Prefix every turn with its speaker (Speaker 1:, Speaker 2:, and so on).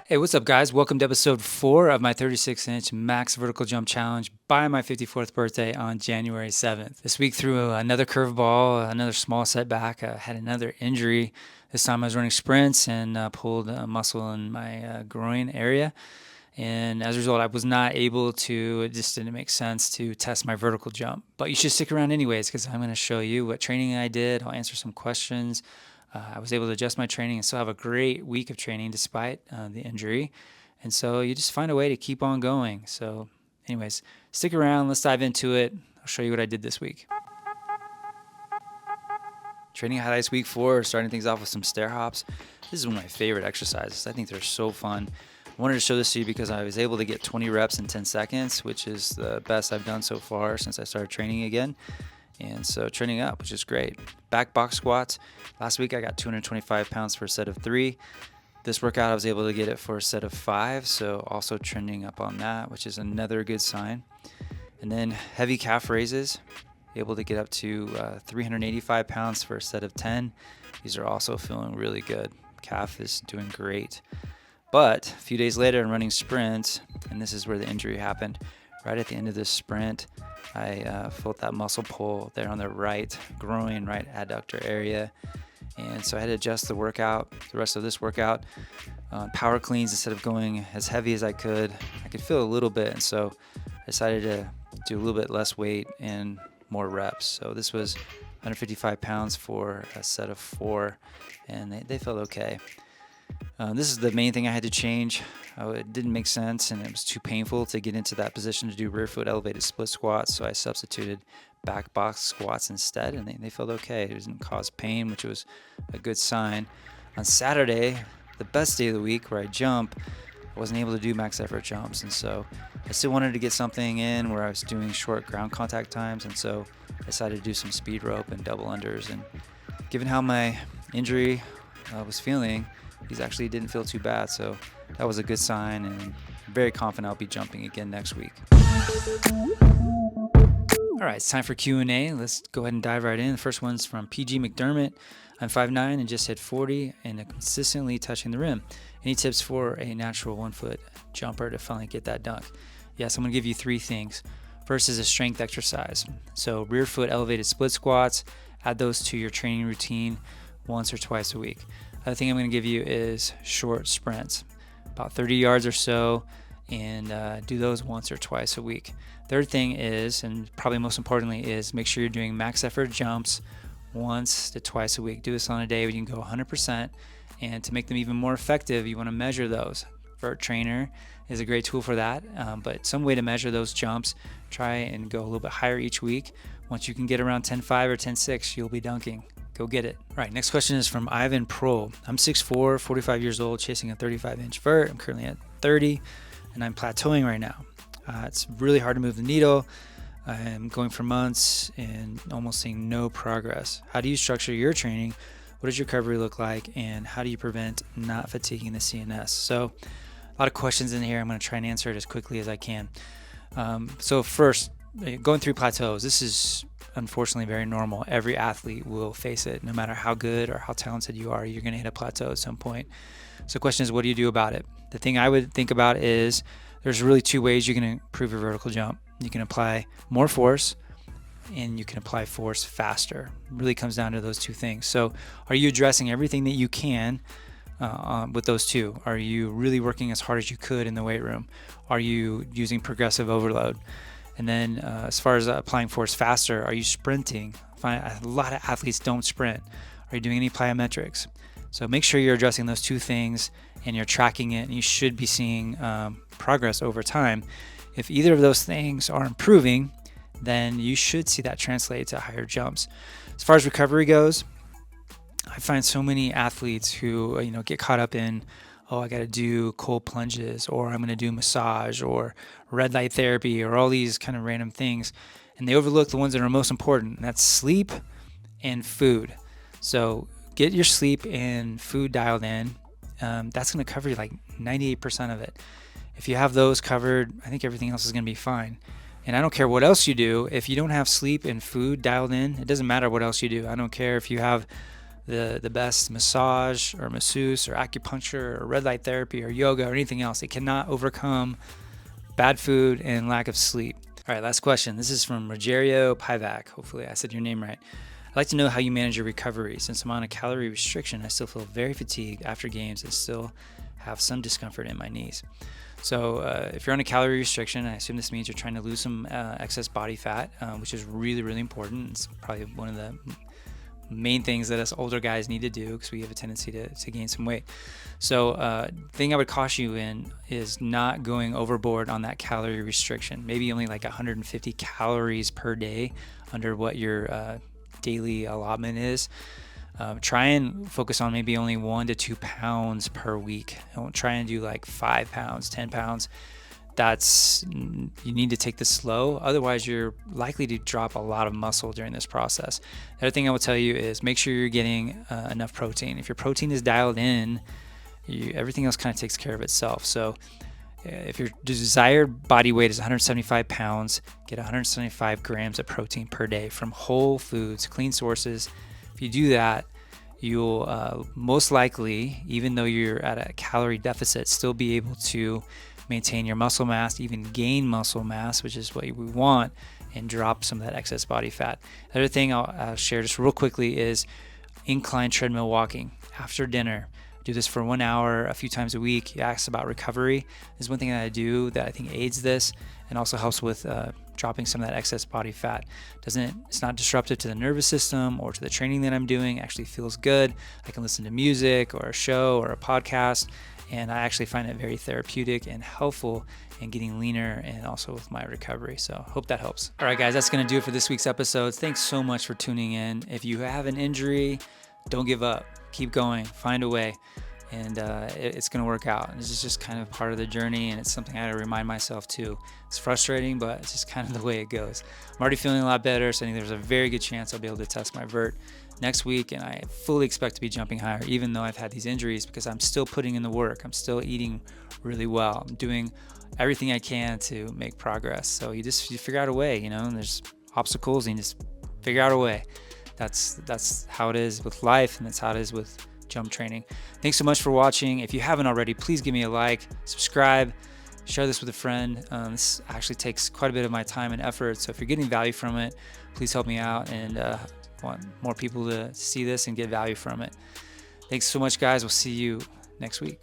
Speaker 1: Hey, what's up, guys? Welcome to episode 4 of my 36-inch max vertical jump challenge by my 54th birthday on January 7th. This week, through another curveball, another small setback, had another injury. This time I was running sprints and pulled a muscle in my groin area. And as a result, I was not able to, it just didn't make sense to test my vertical jump. But you should stick around anyways, because I'm going to show you what training I did. I'll answer some questions. I was able to adjust my training and still have a great week of training despite the injury. And so you just find a way to keep on going. So anyways, stick around. Let's dive into it. I'll show you what I did this week. Training highlights week 4, starting things off with some stair hops. This is one of my favorite exercises. I think they're so fun. I wanted to show this to you because I was able to get 20 reps in 10 seconds, which is the best I've done so far since I started training again. And so trending up, which is great. Back box squats. Last week I got 225 pounds for a set of 3. This workout I was able to get it for a set of 5. So also trending up on that, which is another good sign. And then heavy calf raises. Able to get up to 385 pounds for a set of 10. These are also feeling really good. Calf is doing great. But a few days later I'm running sprints, and this is where the injury happened. Right at the end of this sprint, I felt that muscle pull there on the right groin, right adductor area. And so I had to adjust the rest of this workout. Power cleans, instead of going as heavy as I could feel a little bit. And so I decided to do a little bit less weight and more reps. So this was 155 pounds for a set of 4, and they felt okay. This is the main thing I had to change. It didn't make sense, and it was too painful to get into that position to do rear foot elevated split squats, so I substituted back box squats instead, and they felt okay. It didn't cause pain, which was a good sign. On Saturday, the best day of the week where I jump, I wasn't able to do max effort jumps, and so I still wanted to get something in where I was doing short ground contact times, and so I decided to do some speed rope and double unders. And given how my injury was feeling, these actually didn't feel too bad, so that was a good sign, and I'm very confident I'll be jumping again next week. All right, it's time for Q&A. Let's go ahead and dive right in. The first one's from PG McDermott. I'm 5'9" and just hit 40 and consistently touching the rim. Any tips for a natural 1-foot jumper to finally get that dunk? Yes, I'm going to give you 3 things. First is a strength exercise. So rear foot elevated split squats, add those to your training routine once or twice a week. Other thing I'm going to give you is short sprints, about 30 yards or so, and do those once or twice a week. Third thing is, and probably most importantly, is make sure you're doing max effort jumps once to twice a week. Do this on a day when you can go 100%, and to make them even more effective, you want to measure those. Vert Trainer is a great tool for that, but some way to measure those jumps, try and go a little bit higher each week. Once you can get around 10.5 or 10.6, you'll be dunking. Go get it. All right, next question is from Ivan Pro. I'm 6'4", 45 years old, chasing a 35-inch vert. I'm currently at 30, and I'm plateauing right now. It's really hard to move the needle. I'm going for months and almost seeing no progress. How do you structure your training? What does your recovery look like? And how do you prevent not fatiguing the CNS? So a lot of questions in here. I'm going to try and answer it as quickly as I can. So first, going through plateaus. This is unfortunately very normal. Every athlete will face it. No matter how good or how talented you are, you're going to hit a plateau at some point. So the question is, what do you do about it? The thing I would think about is there's really 2 ways you can improve your vertical jump. You can apply more force, and you can apply force faster. It really comes down to those 2 things. So are you addressing everything that you can with those 2? Are you really working as hard as you could in the weight room? Are you using progressive overload? And then as far as applying force faster, are you sprinting? A lot of athletes don't sprint. Are you doing any plyometrics? So make sure you're addressing those 2 things and you're tracking it, and you should be seeing progress over time. If either of those things are improving, then you should see that translate to higher jumps. As far as recovery goes, I find so many athletes who get caught up in, I got to do cold plunges, or I'm going to do massage, or red light therapy, or all these kind of random things. And they overlook the ones that are most important, and that's sleep and food. So get your sleep and food dialed in. That's going to cover you like 98% of it. If you have those covered, I think everything else is going to be fine. And I don't care what else you do. If you don't have sleep and food dialed in, it doesn't matter what else you do. I don't care if you have the best massage or masseuse or acupuncture or red light therapy or yoga or anything else. It cannot overcome bad food and lack of sleep. All right, last question. This is from Rogerio Pivac. Hopefully I said your name right. I'd like to know how you manage your recovery. Since I'm on a calorie restriction, I still feel very fatigued after games and still have some discomfort in my knees. So if you're on a calorie restriction, I assume this means you're trying to lose some excess body fat, which is really, really important. It's probably one of the main things that us older guys need to do because we have a tendency to gain some weight. So thing I would caution you in is not going overboard on that calorie restriction. Maybe only like 150 calories per day under what your daily allotment is. Try and focus on maybe only 1 to 2 pounds per week. Don't try and do like 5 pounds, 10 pounds. You need to take this slow. Otherwise, you're likely to drop a lot of muscle during this process. The other thing I will tell you is make sure you're getting enough protein. If your protein is dialed in, everything else kind of takes care of itself. So if your desired body weight is 175 pounds, get 175 grams of protein per day from whole foods, clean sources. If you do that, you'll most likely, even though you're at a calorie deficit, still be able to maintain your muscle mass, even gain muscle mass, which is what we want, and drop some of that excess body fat. The other thing I'll share just real quickly is incline treadmill walking after dinner. Do this for 1 hour a few times a week. You asked about recovery. This is one thing that I do that I think aids this and also helps with dropping some of that excess body fat. It's not disruptive to the nervous system or to the training that I'm doing. It actually feels good. I can listen to music or a show or a podcast, and I actually find it very therapeutic and helpful in getting leaner and also with my recovery. So hope that helps. All right, guys, that's going to do it for this week's episodes. Thanks so much for tuning in. If you have an injury, don't give up. Keep going. Find a way. And it's going to work out. This is just kind of part of the journey, and it's something I got to remind myself too. It's frustrating, but it's just kind of the way it goes. I'm already feeling a lot better, so I think there's a very good chance I'll be able to test my vert next week, and I fully expect to be jumping higher, even though I've had these injuries, because I'm still putting in the work. I'm still eating really well. I'm doing everything I can to make progress. So you figure out a way, and there's obstacles, and you just figure out a way. That's how it is with life, and that's how it is with jump training. Thanks so much for watching. If you haven't already, please give me a like, subscribe, share this with a friend. This actually takes quite a bit of my time and effort, so if you're getting value from it, please help me out, and want more people to see this and get value from it. Thanks so much, guys. We'll see you next week.